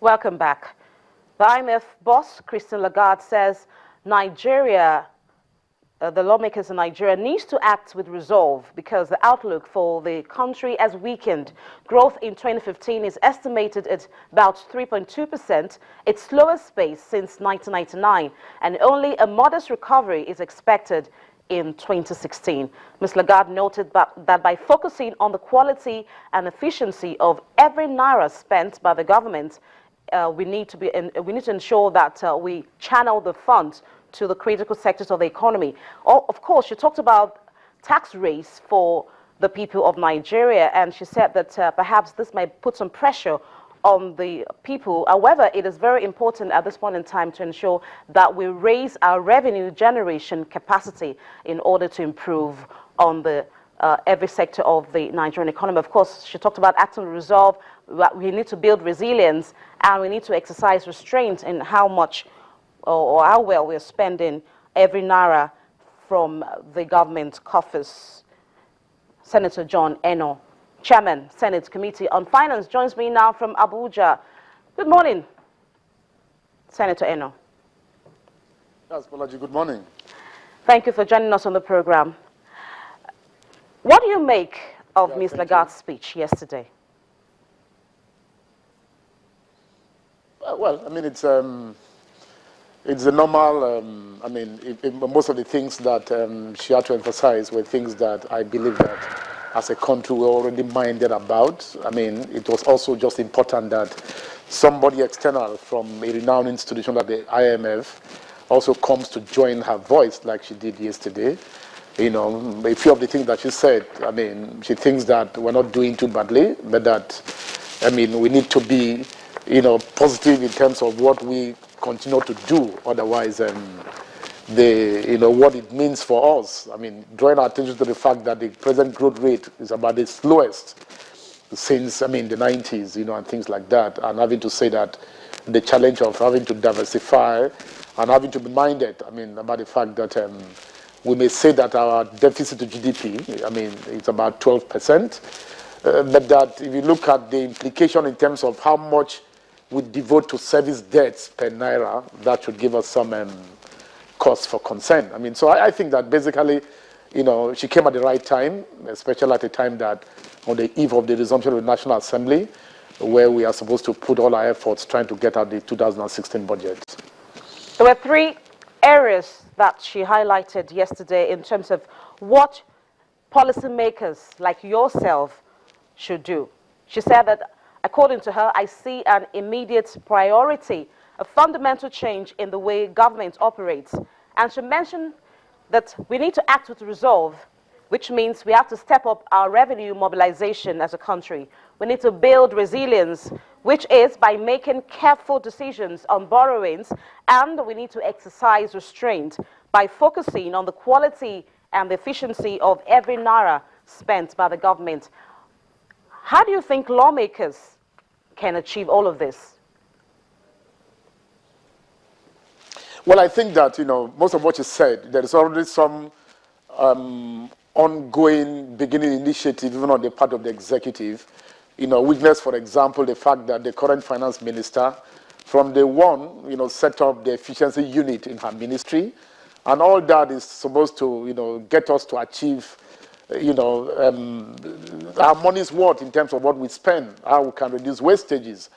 Welcome back. The IMF boss, Christine Lagarde, says Nigeria, the lawmakers in Nigeria needs to act with resolve because the outlook for the country has weakened. Growth in 2015 is estimated at about 3.2%, its slowest pace since 1999, and only a modest recovery is expected in 2016. Ms. Lagarde noted that by focusing on the quality and efficiency of every naira spent by the government, we need to ensure that we channel the funds to the critical sectors of the economy. Of course, she talked about tax rates for the people of Nigeria, and she said that perhaps this may put some pressure on the people. However, it is very important at this point in time to ensure that we raise our revenue generation capacity in order to improve on the every sector of the Nigerian economy. Of course, she talked about acting with resolve. We need to build resilience, and we need to exercise restraint in how much or how well we're spending every naira from the government coffers. Senator John Eno, Chairman, Senate Committee on Finance, joins me now from Abuja. Good morning, Senator Eno. Yes, Bolaji, good morning. Thank you for joining us on the program. What do you make of Ms. Lagarde's speech yesterday? Well, I mean, it's the normal, I mean, most of the things that she had to emphasize were things that I believe that as a country we're already minded about. I mean, it was also just important that somebody external from a renowned institution like the IMF also comes to join her voice like she did yesterday. You know, a few of the things that she said, I mean, she thinks that we're not doing too badly, but that, I mean, we need to be, you know, positive in terms of what we continue to do. Otherwise, you know, what it means for us. I mean, drawing our attention to the fact that the present growth rate is about the slowest since, I mean, the 90s, you know, and things like that. And having to say that the challenge of having to diversify and having to be minded, I mean, about the fact that we may say that our deficit to GDP, I mean, it's about 12%, but that if you look at the implication in terms of how much we devote to service debts per naira, that should give us some cause for concern. I mean, so I think that basically, you know, she came at the right time, especially at the time that on the eve of the resumption of the National Assembly, where we are supposed to put all our efforts trying to get out the 2016 budget. There were three areas that she highlighted yesterday in terms of what policymakers like yourself should do. She said that, according to her, I see an immediate priority, a fundamental change in the way government operates. And she mentioned that we need to act with resolve, which means we have to step up our revenue mobilization as a country. We need to build resilience, which is by making careful decisions on borrowings, and we need to exercise restraint by focusing on the quality and the efficiency of every naira spent by the government. How do you think lawmakers can achieve all of this? Well, I think that, you know, most of what you said, there is already some ongoing beginning initiative, even on the part of the executive. You know, witness, for example, the fact that the current finance minister, from day one, you know, set up the efficiency unit in her ministry, and all that is supposed to, you know, get us to achieve, you know, our money's worth in terms of what we spend, how we can reduce wastages,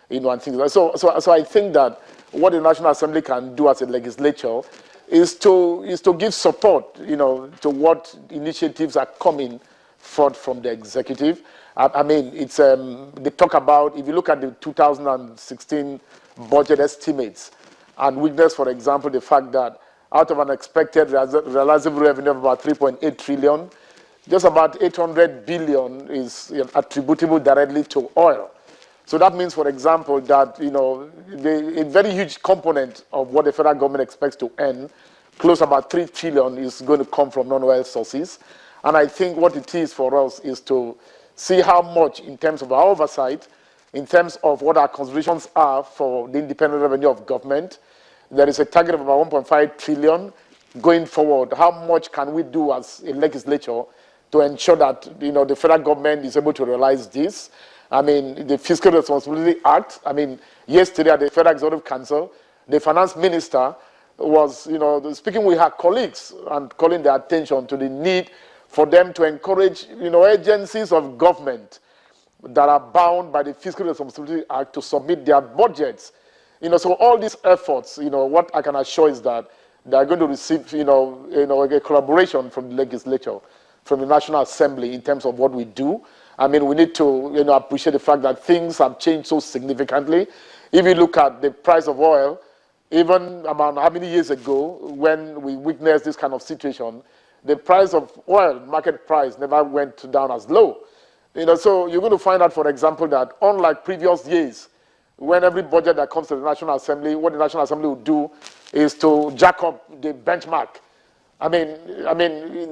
you know, and things like that. So I think that what the National Assembly can do as a legislature is to give support, you know, to what initiatives are coming forth from the executive. I mean, it's they talk about, if you look at the 2016 budget estimates and witness, for example, the fact that out of an expected realizable revenue of about 3.8 trillion, just about 800 billion is, you know, attributable directly to oil. So that means, for example, that, you know, a very huge component of what the federal government expects to earn, close to about 3 trillion, is going to come from non-oil sources. And I think what it is for us is to see how much, in terms of our oversight, in terms of what our considerations are for the independent revenue of government. There is a target of about 1.5 trillion going forward. How much can we do as a legislature to ensure that, you know, the federal government is able to realize this? I mean, the Fiscal Responsibility Act. I mean, yesterday at the Federal Executive Council, the finance minister was, speaking with her colleagues and calling their attention to the need for them to encourage, agencies of government that are bound by the Fiscal Responsibility Act to submit their budgets. So all these efforts, what I can assure is that they are going to receive, a collaboration from the legislature, from the National Assembly in terms of what we do. I mean, we need to, appreciate the fact that things have changed so significantly. If you look at the price of oil, even about how many years ago, when we witnessed this kind of situation, the price of oil, market price, never went down as low. So you're going to find out, for example, that unlike previous years, when every budget that comes to the National Assembly, what the National Assembly will do is to jack up the benchmark. I mean,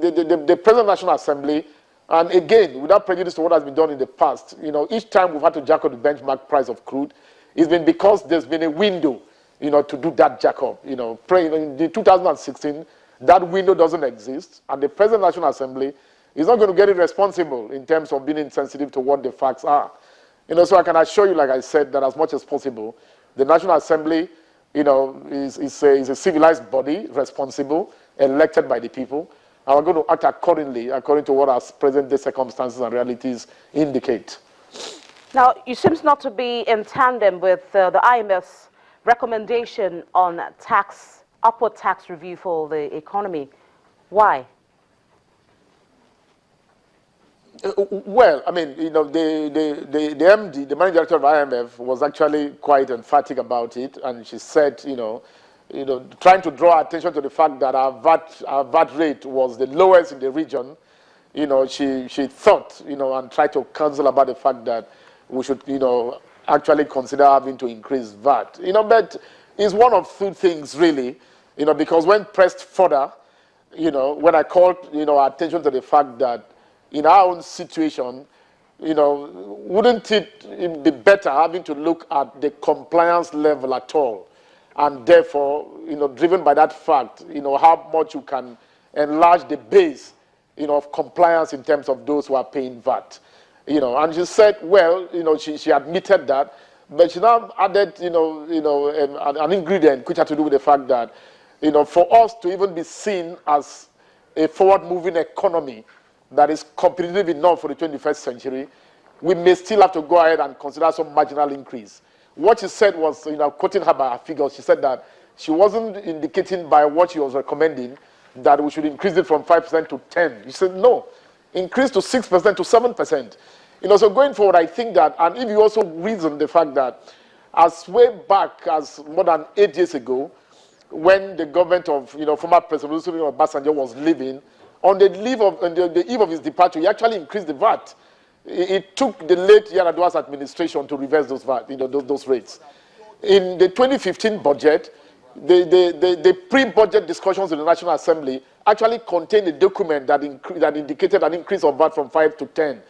the present National Assembly, and again, without prejudice to what has been done in the past, each time we've had to jack up the benchmark price of crude, it's been because there's been a window, to do that jack up. In 2016, that window doesn't exist, and the present National Assembly is not going to get irresponsible in terms of being insensitive to what the facts are. So I can assure you, like I said, that as much as possible, the National Assembly, is a civilized body, responsible, elected by the people, and we're going to act accordingly, according to what our present-day circumstances and realities indicate. Now, you seem not to be in tandem with the IMF's recommendation on upward tax review for the economy. Why? Well, I mean, the MD, the managing director of IMF, was actually quite emphatic about it, and she said, trying to draw attention to the fact that our VAT rate was the lowest in the region. She thought, and tried to counsel about the fact that we should, actually consider having to increase VAT. But it's one of two things really, because when pressed further, when I called, attention to the fact that in our own situation, wouldn't it be better having to look at the compliance level at all? And therefore, driven by that fact, how much you can enlarge the base, of compliance in terms of those who are paying VAT. And she said, well, she admitted that, but she now added, an ingredient which had to do with the fact that, for us to even be seen as a forward-moving economy that is competitive enough for the 21st century, we may still have to go ahead and consider some marginal increase. What she said was, quoting her by her figures, she said that she wasn't indicating by what she was recommending that we should increase it from 5% to 10%. She said, no, increase to 6% to 7%. So going forward, I think that, and if you also reason the fact that as way back as more than 8 years ago, when the government of, former President Olusegun Obasanjo was leaving, on the eve of his departure, he actually increased the VAT. It took the late Yaradua's administration to reverse those VAT, those rates. In the 2015 budget, the pre-budget discussions in the National Assembly actually contained a document that indicated an increase of VAT from 5 to 10.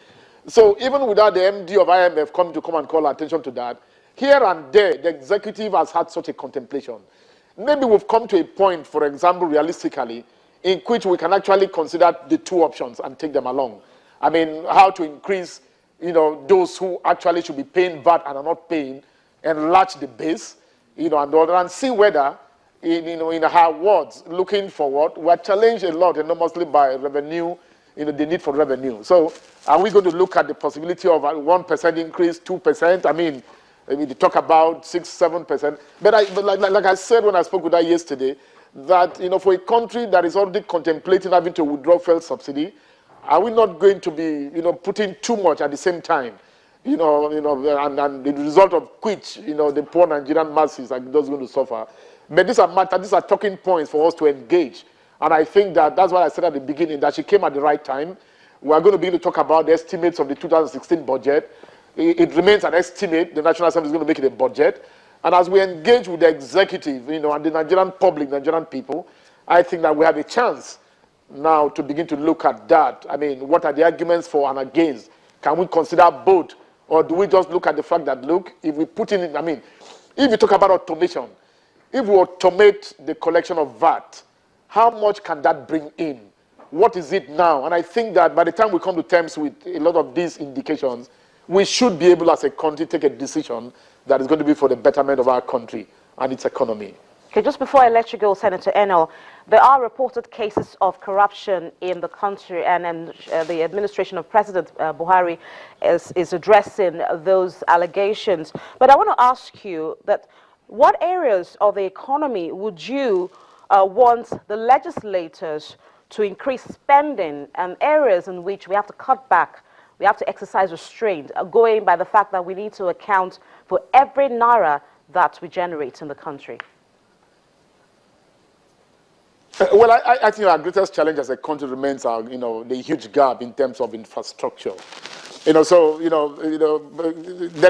So even without the MD of IMF coming to come and call attention to that, here and there, the executive has had such a contemplation. Maybe we've come to a point, for example, realistically, in which we can actually consider the two options and take them along. I mean, how to increase, those who actually should be paying VAT and are not paying, enlarge the base, and see whether, in her words, looking forward, we're challenged a lot enormously by revenue, the need for revenue. So are we going to look at the possibility of a 1% increase, 2%? I mean, they talk about 6, 7%. But like I said when I spoke with her yesterday, that, for a country that is already contemplating having to withdraw fuel subsidy, are we not going to be, putting too much at the same time? And the result of which, the poor Nigerian masses are just going to suffer. But these are talking points for us to engage. And I think that's what I said at the beginning, that she came at the right time. We are going to begin to talk about the estimates of the 2016 budget. It remains an estimate. The National Assembly is going to make it a budget. And as we engage with the executive, and the Nigerian public, Nigerian people, I think that we have a chance now to begin to look at that. I mean, what are the arguments for and against? Can we consider both? Or do we just look at the fact that, look, if we put in, if you talk about automation, if we automate the collection of VAT, how much can that bring in? What is it now? And I think that by the time we come to terms with a lot of these indications, we should be able as a country take a decision that is going to be for the betterment of our country and its economy. Okay, just before I let you go, Senator Eno, there are reported cases of corruption in the country, and the administration of President Buhari is addressing those allegations. But I want to ask you that what areas of the economy would you want the legislators to increase spending, and areas in which we have to cut back, we have to exercise restraint, going by the fact that we need to account for every naira that we generate in the country? Well, I think our greatest challenge as a country remains our, the huge gap in terms of infrastructure. There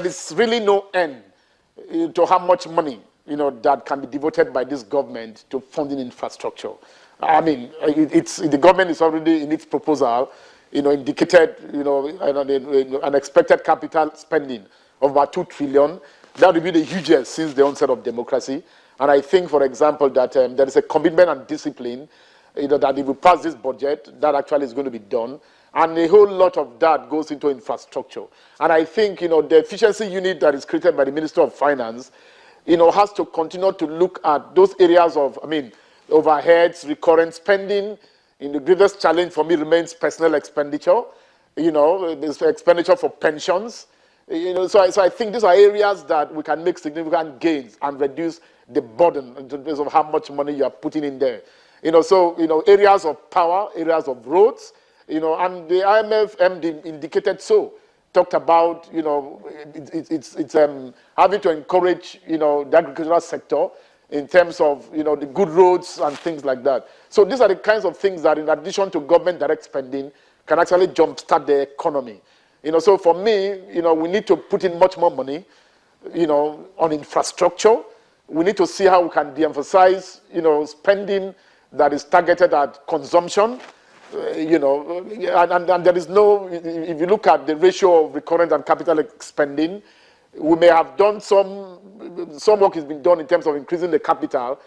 is really no end to how much money, that can be devoted by this government to funding infrastructure. I mean, the government is already in its proposal, indicated, an expected capital spending of about 2 trillion. That would be the hugest since the onset of democracy. And I think, for example, that there is a commitment and discipline, that if we pass this budget, that actually is going to be done. And a whole lot of that goes into infrastructure. And I think, the efficiency unit that is created by the Minister of Finance, has to continue to look at those areas of, overheads, recurrent spending. The greatest challenge for me remains personal expenditure, there's expenditure for pensions. So I think these are areas that we can make significant gains and reduce the burden in terms of how much money you are putting in there. Areas of power, areas of roads, and the IMF MD indicated talked about, it's having to encourage, the agricultural sector in terms of, the good roads and things like that. So these are the kinds of things that, in addition to government direct spending, can actually jumpstart the economy. So for me, we need to put in much more money, on infrastructure. We need to see how we can de-emphasize, spending that is targeted at consumption, and there is no, if you look at the ratio of recurrent and capital spending, we may have done some work has been done in terms of increasing the capital,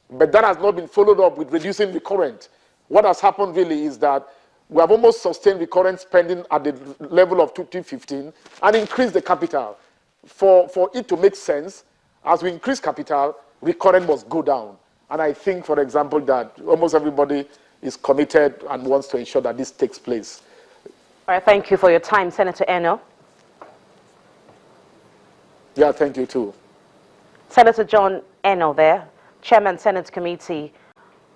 but that has not been followed up with reducing recurrent. What has happened really is that we have almost sustained recurrent spending at the level of 2015 and increased the capital. For it to make sense, as we increase capital, recurrent must go down. And I think, for example, that almost everybody is committed and wants to ensure that this takes place. All right, thank you for your time, Senator Eno. Yeah, thank you too. Senator John Eno there, Chairman Senate Committee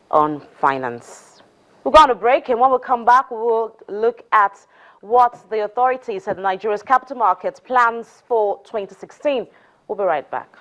on Finance. We're going to break, and when we come back, we will look at what the authorities at Nigeria's capital markets plans for 2016. We'll be right back.